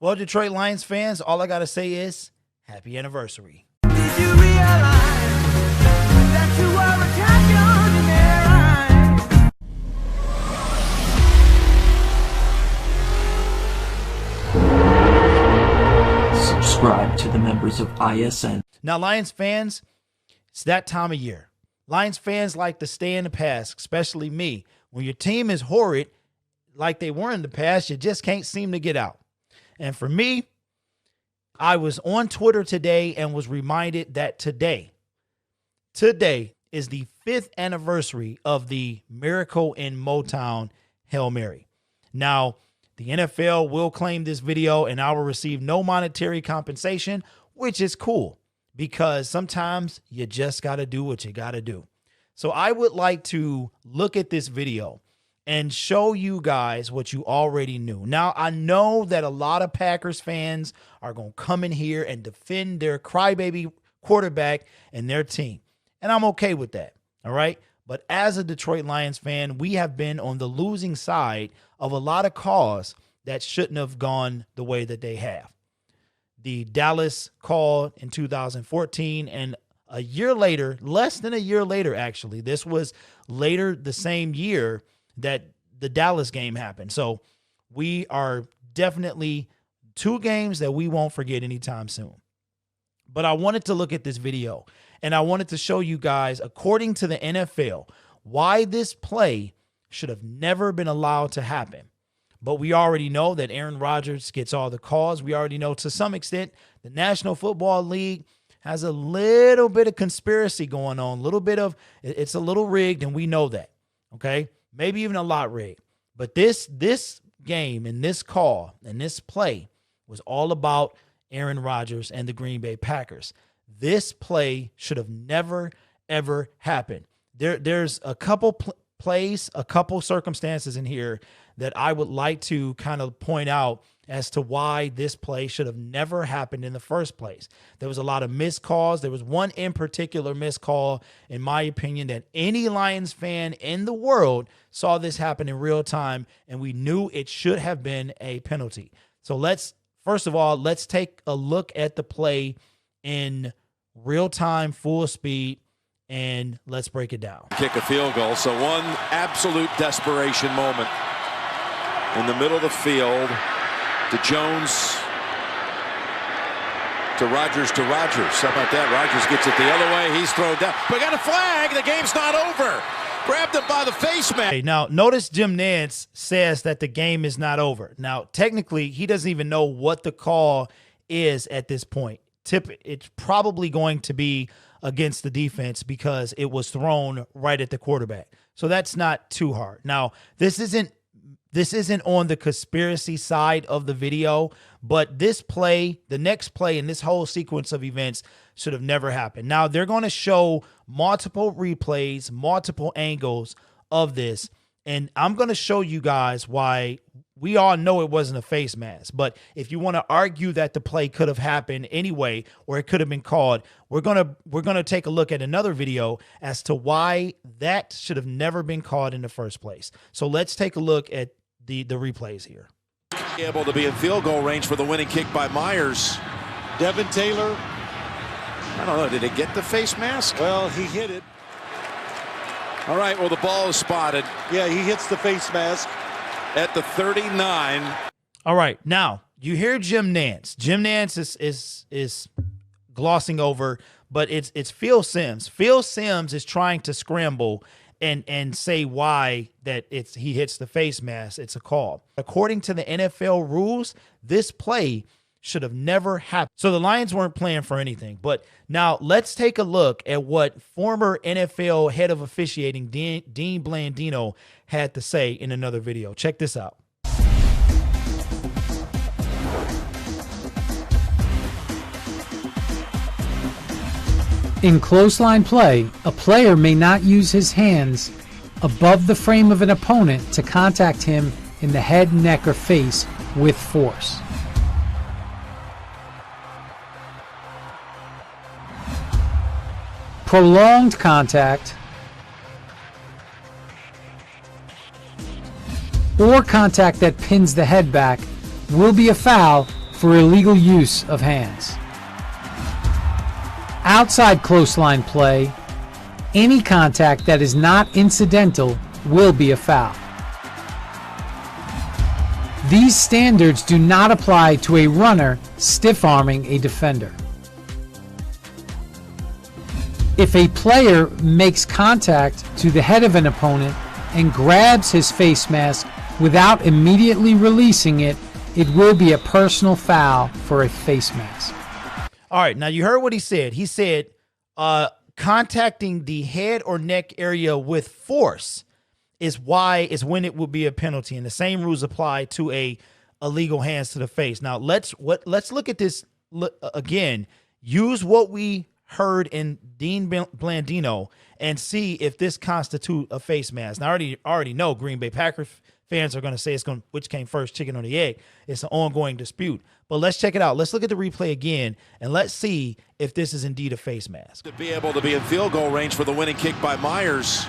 Well, Detroit Lions fans, all I got to say is happy anniversary. Did you realize that you were a champion in their eyes? Subscribe to the members of ISN. Now, Lions fans, it's that time of year. Lions fans like to stay in the past, especially me. When your team is horrid, like they were in the past, you just can't seem to get out. And for me, I was on Twitter today and was reminded that today is the 5th anniversary of the Miracle in Motown Hail Mary. Now, the NFL will claim this video and I will receive no monetary compensation, which is cool because sometimes you just got to do what you got to do. So I would like to look at this video and show you guys what you already knew. Now, I know that a lot of Packers fans are going to come in here and defend their crybaby quarterback and their team. And I'm okay with that, all right? But as a Detroit Lions fan, we have been on the losing side of a lot of calls that shouldn't have gone the way that they have. The Dallas call in 2014, and a year later, less than a year later, actually, this was later the same year that the Dallas game happened. So we are definitely 2 games that we won't forget anytime soon. But I wanted to look at this video and I wanted to show you guys, according to the NFL, why this play should have never been allowed to happen. But we already know that Aaron Rodgers gets all the calls. We already know to some extent the National Football League has a little bit of conspiracy going on, it's a little rigged, and we know that, okay? Maybe even a lot rigged. But this game and this call and this play was all about Aaron Rodgers and the Green Bay Packers. This play should have never, ever happened. There's a couple plays, a couple circumstances in here that I would like to kind of point out as to why this play should have never happened in the first place. There was a lot of missed calls. There was one in particular missed call, in my opinion, that any Lions fan in the world saw this happen in real time, and we knew it should have been a penalty. So first of all, let's take a look at the play in real time, full speed, and let's break it down. Kick a field goal. So one absolute desperation moment in the middle of the field. To Jones, to Rodgers, How about that? Rodgers gets it the other way. He's thrown down. We got a flag. The game's not over. Grabbed him by the face mask. Okay, now, notice Jim Nantz says that the game is not over. Now, technically, he doesn't even know what the call is at this point. It's probably going to be against the defense because it was thrown right at the quarterback. So that's not too hard. Now, this isn't on the conspiracy side of the video, but this play, the next play in this whole sequence of events should have never happened. Now, they're going to show multiple replays, multiple angles of this, and I'm going to show you guys why. We all know it wasn't a face mask, but if you want to argue that the play could have happened anyway, or it could have been called, we're gonna take a look at another video as to why that should have never been called in the first place. So let's take a look at the replays here. Able to be in field goal range for the winning kick by Myers. Devin Taylor. I don't know, did it get the face mask? Well, he hit it. All right, well, the ball is spotted. Yeah, he hits the face mask. At the 39. All right, now you hear Jim Nantz. Jim Nantz is glossing over, but it's Phil Simms. Phil Simms is trying to scramble and say why that he hits the face mask. It's a call. According to the NFL rules, this play should have never happened. So the Lions weren't playing for anything. But now let's take a look at what former NFL head of officiating Dean Blandino had to say in another video. Check this out. In clothesline play, a player may not use his hands above the frame of an opponent to contact him in the head, neck, or face with force. Prolonged contact or contact that pins the head back will be a foul for illegal use of hands. Outside close line play, any contact that is not incidental will be a foul. These standards do not apply to a runner stiff-arming a defender. If a player makes contact to the head of an opponent and grabs his face mask without immediately releasing it, it will be a personal foul for a face mask. All right, now you heard what he said. He said contacting the head or neck area with force is when it would be a penalty, and the same rules apply to a illegal hands to the face. Now let's look at this again. Use what we heard in Dean Blandino and see if this constitute a face mask. Now I already know Green Bay Packers fans are going to say which came first, chicken or the egg. It's an ongoing dispute. But let's check it out. Let's look at the replay again, and let's see if this is indeed a face mask. To be able to be in field goal range for the winning kick by Myers.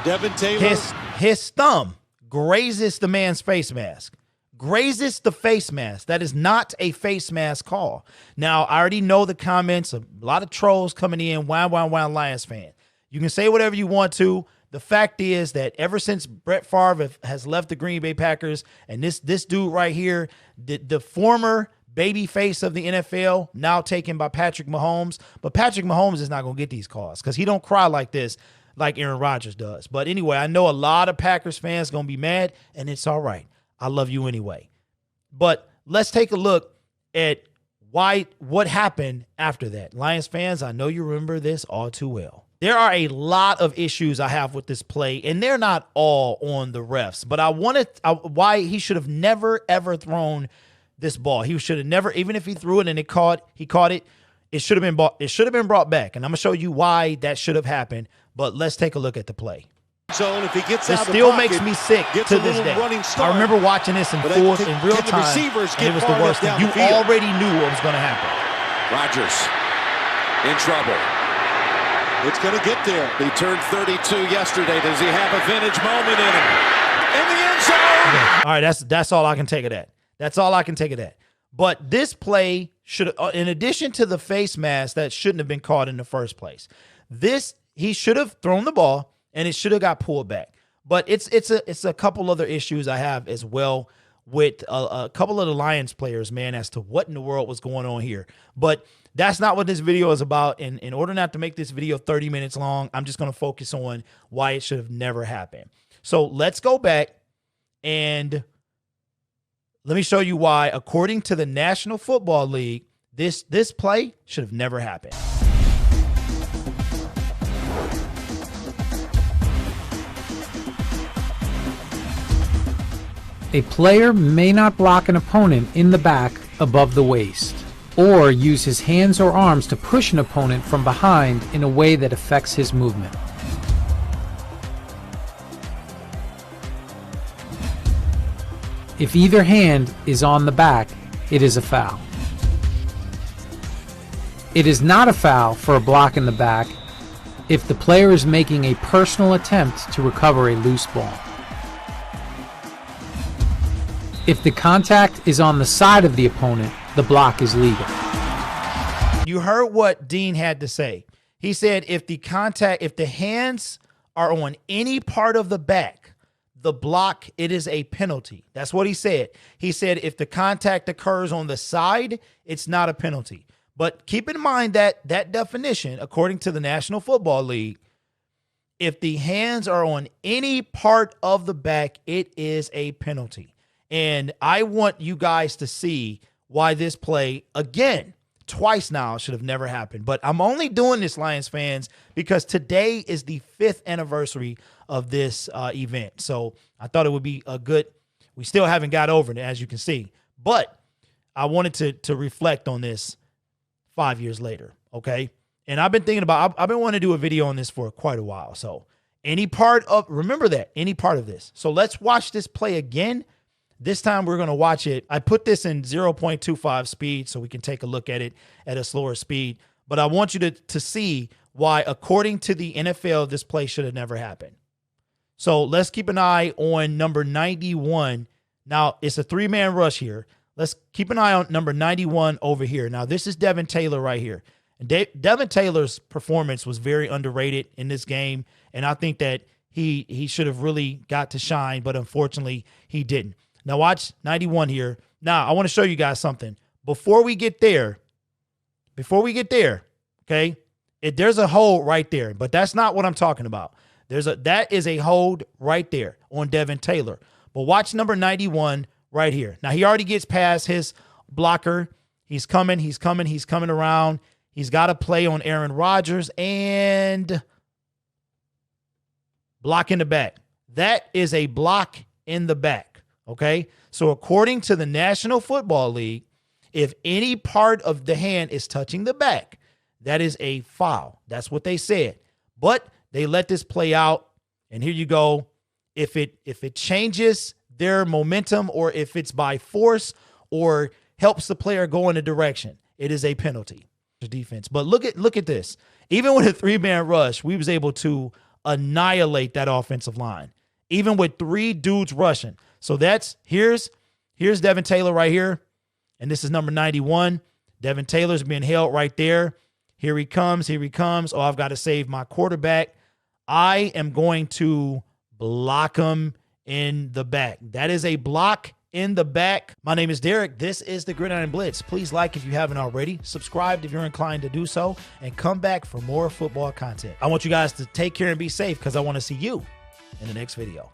Devin Taylor. His thumb grazes the man's face mask. Grazes the face mask. That is not a face mask call. Now, I already know the comments. A lot of trolls coming in. Wine, Lions fan. You can say whatever you want to. The fact is that ever since Brett Favre has left the Green Bay Packers, and this dude right here, the former baby face of the NFL, now taken by Patrick Mahomes. But Patrick Mahomes is not going to get these calls because he don't cry like this like Aaron Rodgers does. But anyway, I know a lot of Packers fans going to be mad, and it's all right. I love you anyway. But let's take a look at what happened after that. Lions fans, I know you remember this all too well. There are a lot of issues I have with this play, and they're not all on the refs. But why he should have never, ever thrown this ball. He should have never, even if he threw it and he caught it, it should have been brought back. And I'm going to show you why that should have happened. But let's take a look at the play. Zone, if he gets This out still the pocket, makes me sick gets to a this little day. running start. I remember watching this in But real can time, the and receivers it get was the far worst enough thing. down You the field? already knew what was going to happen. Rodgers in trouble. It's going to get there. He turned 32 yesterday. Does he have a vintage moment in him? In the end zone. Okay. All right, that's all I can take of that. That's all I can take of that. But this play should, in addition to the face mask that shouldn't have been caught in the first place, he should have thrown the ball and it should have got pulled back. But it's a couple other issues I have as well with a couple of the Lions players, man, as to what in the world was going on here. But that's not what this video is about. And in order not to make this video 30 minutes long, I'm just going to focus on why it should have never happened. So let's go back and let me show you why, according to the National Football League, this play should have never happened. A player may not block an opponent in the back above the waist, or use his hands or arms to push an opponent from behind in a way that affects his movement. If either hand is on the back, it is a foul. It is not a foul for a block in the back if the player is making a personal attempt to recover a loose ball. If the contact is on the side of the opponent, the block is legal. You heard what Dean had to say. He said if the hands are on any part of the back, the block, it is a penalty. That's what he said. He said if the contact occurs on the side, it's not a penalty. But keep in mind that definition, according to the National Football League, if the hands are on any part of the back, it is a penalty. And I want you guys to see why this play, again, twice now, should have never happened. But I'm only doing this, Lions fans, because today is the 5th anniversary of this event. So I thought it would be a good, we still haven't got over it, as you can see. But I wanted to reflect on this 5 years later, okay? And I've been thinking about, I've been wanting to do a video on this for quite a while. So any part of, remember that, any part of this. So let's watch this play again. This time we're going to watch it. I put this in 0.25 speed so we can take a look at it at a slower speed. But I want you to see why, according to the NFL, this play should have never happened. So let's keep an eye on number 91. Now, it's a 3-man rush here. let's keep an eye on number 91 over here. Now, this is Devin Taylor right here. And Devin Taylor's performance was very underrated in this game, and I think that he should have really got to shine, but unfortunately he didn't. Now watch 91 here. Now I want to show you guys something. Before we get there, okay, there's a hold right there, but that's not what I'm talking about. That is a hold right there on Devin Taylor. But watch number 91 right here. Now he already gets past his blocker. He's coming around. He's got a play on Aaron Rodgers and block in the back. That is a block in the back, okay? So according to the National Football League, if any part of the hand is touching the back, that is a foul. That's what they said. But they let this play out, and here you go. If it changes their momentum or if it's by force or helps the player go in a direction, it is a penalty. Defense. But look at this. Even with a 3-man rush, we was able to annihilate that offensive line, even with 3 dudes rushing. So here's Devin Taylor right here, and this is number 91. Devin Taylor's being held right there. Here he comes. Oh, I've got to save my quarterback. I am going to block him in the back. That is a block in the back. My name is Derek. This is the Gridiron Blitz. Please like if you haven't already. Subscribe if you're inclined to do so. And come back for more football content. I want you guys to take care and be safe because I want to see you in the next video.